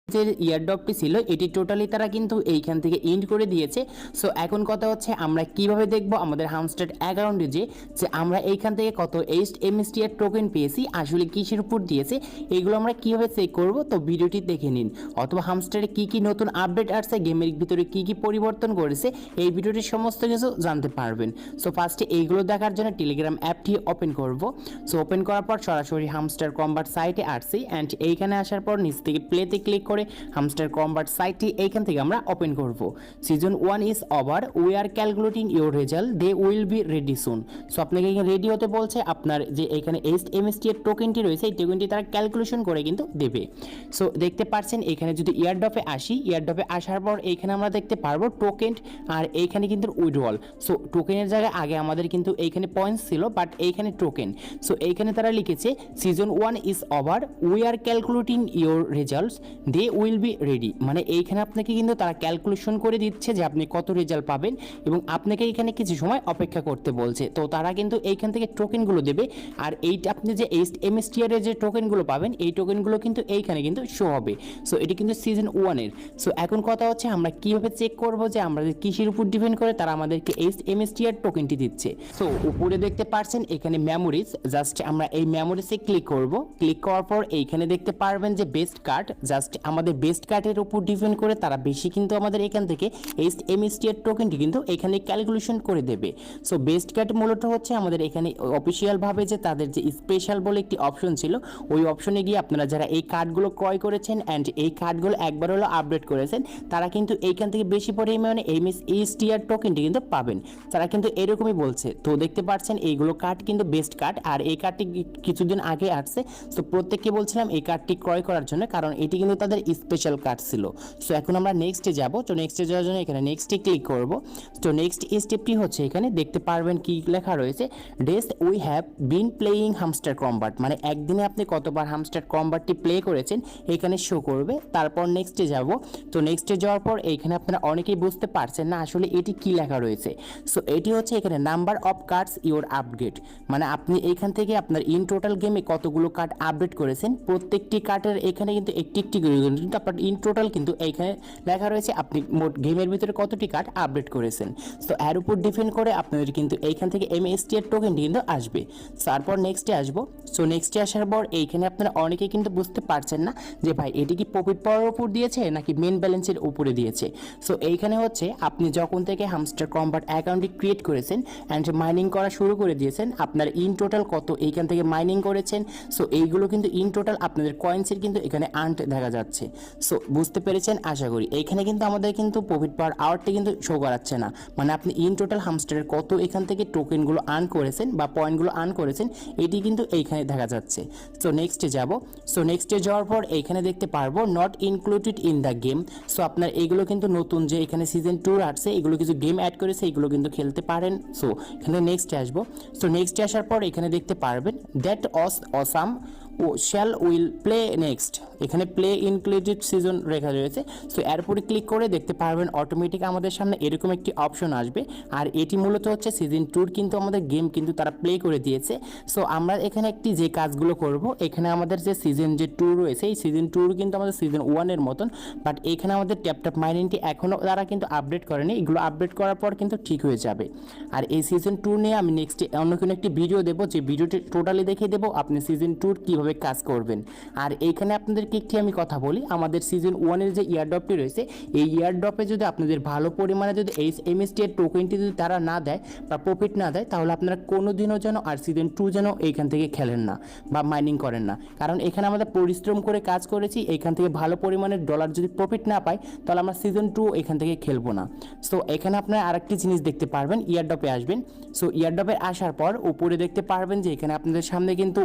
যে ইয়ারড্রপটি ছিল এটি টোটালি তারা কিন্তু এইখান থেকে এন্ড করে দিয়েছে। সো এখন কথা হচ্ছে আমরা কিভাবে দেখব আমাদের হামস্টার অ্যাকাউন্টে যে আমরা এইখান থেকে কত এমএসটিআর টোকেন পেয়েছি, আসলে কিসের উপর দিয়েছে, এগুলো আমরা কিভাবে চেক করব। তো ভিডিওটি দেখে নিন, অথবা হামস্টারে কি কি নতুন আপডেট আসছে, গেমের ভিতরে কি কি পরিবর্তন করেছে, এই ভিডিওটির সমস্ত কিছু জানতে পারবেন। সো ফার্স্টে এইগুলো দেখার জন্য টেলিগ্রাম অ্যাপটি ওপেন করব। সো ওপেন করার পর সরাসরি হামস্টার কম্বাট সাইটে আসছি, অ্যান্ড এইখানে আসার পর নিচ থেকে প্লেতে ক্লিক করে হামস্টার কম্বাট সাইটটি এইখান থেকে আমরা ওপেন করব। Season 1 is over, we are calculating your result, they will be ready soon. So আপনাকে এখানে রেডি হতে বলছে, আপনার যে এখানে এমএসটি এর টোকেনটি রয়েছে এই টোকেনটি তারা ক্যালকুলেশন করে কিন্তু দেবে। সো দেখতে পাচ্ছেন এখানে যদি ইয়ারড্রপে আসি, ইয়ারড্রপে আসার পর এইখানে আমরা দেখতে পারবো টোকেন, আর এইখানে কিন্তু উইথড্রল। সো টোকেনের জায়গায় আগে আমাদের কিন্তু এইখানে পয়েন্টস ছিল, বাট এইখানে টোকেন। সো এইখানে তারা লিখেছে season 1 is over, we are calculating your results, they will be ready. মানে এইখানে আপনাকে কিন্তু তারা ক্যালকুলেশন করে দিচ্ছে যে আপনি কত রেজাল্ট পাবেন, এবং আপনাকে এখানে কিছু সময় অপেক্ষা করতে বলছে। তো তারা কিন্তু এইখান থেকে টোকেনগুলো দেবে, আর এইটা আপনি যে এমএসটিআর এর যে টোকেনগুলো পাবেন এই টোকেনগুলো কিন্তু এইখানে কিন্তু শো হবে। সো এটি কিন্তু সিজন 1 এর। সো এখন কথা হচ্ছে আমরা কিভাবে চেক করব যে আমাদের কিসের উপর ডিপেন্ড করে তারা আমাদেরকে এমএসটিআর টোকেনটি দিচ্ছে। সো উপরে দেখতে পাচ্ছেন এখানে মেমোরিজ, জাস্ট আমরা এই মেমোরিজে ক্লিক করব। ক্লিক করার পর এইখানে দেখতে পারবেন যে বেস্ট কার্ড, জাস্ট আমাদের বেস্ট কার্ডের উপর ডিপেন্ড করে তারা বেশি কিন্তু আমাদের এখান থেকে এমএসটিআর টোকেনটি কিন্তু এখানে ক্যালকুলেশন করে দেবে। সো বেস্ট কার্ড মূলত হচ্ছে আমাদের এখানে অফিসিয়াল ভাবে যে তাদের যে স্পেশাল বলে একটি অপশন ছিল, ওই অপশনে গিয়ে আপনারা যারা এই কার্ডগুলো ক্রয় করেছেন অ্যান্ড এই কার্ডগুলো একবার হলো আপডেট করেছেন, তারা কিন্তু এইখান থেকে বেশি পরিমাণে এমএসটিআর টোকেনটি কিন্তু পাবেন। তারা কিন্তু এরকমই বলছে। তো দেখতে পাচ্ছেন এইগুলো কার্ড কিন্তু বেস্ট কার্ড, আর এই কার্ডটি কিছুদিন আগে আসছে। সো প্রত্যেককে বলছিলাম এই কার্ডটি ক্রয় করার জন্য, কারণ এটি কিন্তু তাদের স্পেশাল কার্ড ছিল। সো এখন আমরা নেক্সটে যাব। তো নেক্সটে যাওয়ার জন্য এখানে নেক্সটে ক্লিক করব। তো নেক্সট স্টেপটি হচ্ছে এখানে দেখতে পারবেন কি লেখা রয়েছে, ডেস we have been playing hamster combat, মানে একদিনে আপনি কতবার হামস্টার কম্বাটটি প্লে করেছেন এখানে শো করবে। তারপর নেক্সটে যাব। তো নেক্সটে যাওয়ার পর এইখানে আপনারা অনেকেই বুঝতে পারছেন না আসলে এটি কি লেখা রয়েছে। সো এটি হচ্ছে এখানে number of cards your upgrade, মানে আপনি এইখান থেকে আপনার ইন টোটাল গেমে কতগুলো কার্ড আপডেট করেছেন, প্রত্যেকটি কার্ডের এখানে কিন্তু একটি একটি করে কিন্তু আপনার ইন টোটাল কিন্তু এইখানে লেখা রয়েছে আপনি মোট গেমের ভিতরে কতটি কার্ড আপডেট করেছেন। সো এর উপর ডিপেন্ড করে আপনাদের কিন্তু এইখান থেকে এমএসটিআর টোকেনটি কিন্তু আসবে। তারপর নেক্সটে আসবো। সো নেক্সটে আসার পর এইখানে আপনারা অনেকেই কিন্তু বুঝতে পারছেন না যে ভাই এটি কি প্রফিট পাওয়ার উপর দিয়েছে নাকি মেন ব্যালেন্সের উপরে দিয়েছে। সো এইখানে হচ্ছে আপনি যখন থেকে হামস্টার কম্বাট অ্যাকাউন্টটি ক্রিয়েট করেছেন অ্যান্ড মাইনিং করা শুরু করে দিয়েছেন, আপনার ইন টোটাল কত এইখান থেকে মাইনিং করেছেন। সো এইগুলো কিন্তু ইন টোটাল আপনাদের কয়েন্সের কিন্তু এখানে আর্নড দেখা যাচ্ছে। সো বুঝতে পেরেছেন আশা করি। এইখানে কিন্তু আমাদের কিন্তু প্রফিট পাওয়ার আওয়ারটি কিন্তু শো করাচ্ছে না, মানে আপনি ইন টোটাল হামস্টারের কত এখান থেকে টোকেনগুলো আর্ন করেছেন বা পয়েন্টগুলো আর্ন করেছেন এটি কিন্তু এইখানে দেখা যাচ্ছে। সো নেক্সটে যাব। সো নেক্সটে যাওয়ার পর এইখানে দেখতে পারবো not included in the game. So আপনার এইগুলো কিন্তু নতুন যে এখানে সিজন 2 আসছে এগুলো কিছু গেম অ্যাড করেছে, এগুলো কিন্তু খেলতে পারেন। সো এখানে নেক্সটে আসবো। সো নেক্সটে আসার পর এখানে দেখতে পারবেন দ্যাট অসাম ও শ্যাল উইল প্লে নেক্সট, এখানে প্লে ইনক্লুডেড সিজন রেখা রয়েছে। সো এর উপরে ক্লিক করে দেখতে পারবেন অটোমেটিক আমাদের সামনে এরকম একটি অপশন আসবে, আর এটি মূলত হচ্ছে সিজন 2 কিন্তু আমাদের গেম কিন্তু তারা প্লে করে দিয়েছে। সো আমরা এখানে একটি যে কাজগুলো করব, এখানে আমাদের যে সিজন যে 2 রয়েছে এই সিজন 2 কিন্তু আমাদের সিজন 1 এর মতন, বাট এখানে আমাদের ট্যাপটপ মাইনিংটি এখনও তারা কিন্তু আপডেট করেনি, এগুলো আপডেট করার পর কিন্তু ঠিক হয়ে যাবে। আর এই সিজন 2 নিয়ে আমি নেক্সটে অন্য কোনো একটি ভিডিও দেবো, যে ভিডিওটি টোটালি দেখিয়ে দেবো আপনি সিজন 2 কীভাবে কাজ করবেন। আর এইখানে আপনাদেরকে একটি আমি কথা বলি, আমাদের সিজন 1 এর যে ইয়ারড্রপটি রয়েছে এই ইয়ারড্রপে যদি আপনাদের ভালো পরিমাণে যদি এই এমএসটিআর টোকেনটি যদি তারা না দেয় বা প্রফিট না দেয়, তাহলে আপনারা কোনোদিনও যেন আর সিজন 2 যেন এইখান থেকে খেলেন না বা মাইনিং করেন না, কারণ এখানে আমাদের পরিশ্রম করে কাজ করেছি, এখান থেকে ভালো পরিমাণের ডলার যদি প্রফিট না পাই তাহলে আমরা সিজন 2 এখান থেকে খেলবো না। সো এখানে আপনারা আরেকটি জিনিস দেখতে পারবেন, ইয়ারড্রপে আসবেন। সো ইয়ারড্রপে আসার পর উপরে দেখতে পারবেন যে এখানে আপনাদের সামনে কিন্তু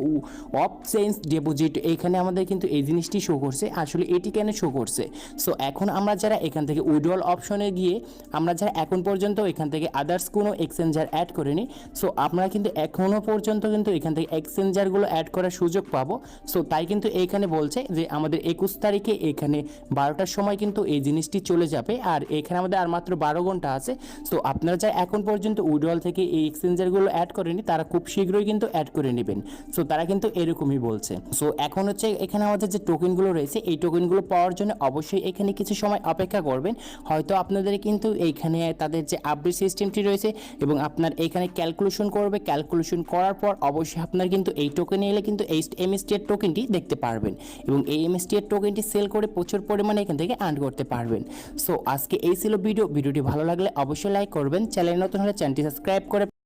অফ চেঞ্জ ডিপোজিট, এখানে আমাদের কিন্তু এই জিনিসটি শো করছে। আসলে এটি কেন শো করছে? সো এখন আমরা যারা এখান থেকে উইথড্রল অপশনে গিয়ে আমরা যারা এখন পর্যন্ত এখান থেকে আদার্স কোনো এক্সচেঞ্জার অ্যাড করিনি, সো আমরা কিন্তু এখনও পর্যন্ত কিন্তু এখান থেকে এক্সচেঞ্জারগুলো অ্যাড করার সুযোগ পাবো। সো তাই কিন্তু এইখানে বলছে যে আমাদের 21 তারিখে এখানে 12টার সময় কিন্তু এই জিনিসটি চলে যাবে, আর এখানে আমাদের আর মাত্র 12 ঘন্টা আছে। সো আপনারা যারা এখন পর্যন্ত উইথড্রল থেকে এই এক্সচেঞ্জারগুলো অ্যাড করেনি তারা খুব শীঘ্রই কিন্তু অ্যাড করে নেবেন। সো তারা কিন্তু এরকমই বলছে। চলছে। সো এখন হচ্ছে এখানে আমাদের যে টোকেনগুলো রয়েছে এই টোকেনগুলো পাওয়ার জন্য অবশ্যই এখানে কিছু সময় অপেক্ষা করবেন। হয়তো আপনাদের কিন্তু এইখানে তাদের যে আপডেট সিস্টেমটি রয়েছে এবং আপনার এইখানে ক্যালকুলেশন করবে, ক্যালকুলেশন করার পর অবশ্যই আপনার কিন্তু এই টোকেনে এলে কিন্তু এই এমএসটিআর টোকেনটি দেখতে পারবেন এবং এই এমএসটিআর টোকেনটি সেল করে প্রচুর পরিমাণে এখান থেকে আর্ন করতে পারবেন। সো আজকে এই ছিল ভিডিওটি ভালো লাগলে অবশ্যই লাইক করবেন, চ্যানেল নতুন হলে চ্যানেলটি সাবস্ক্রাইব করে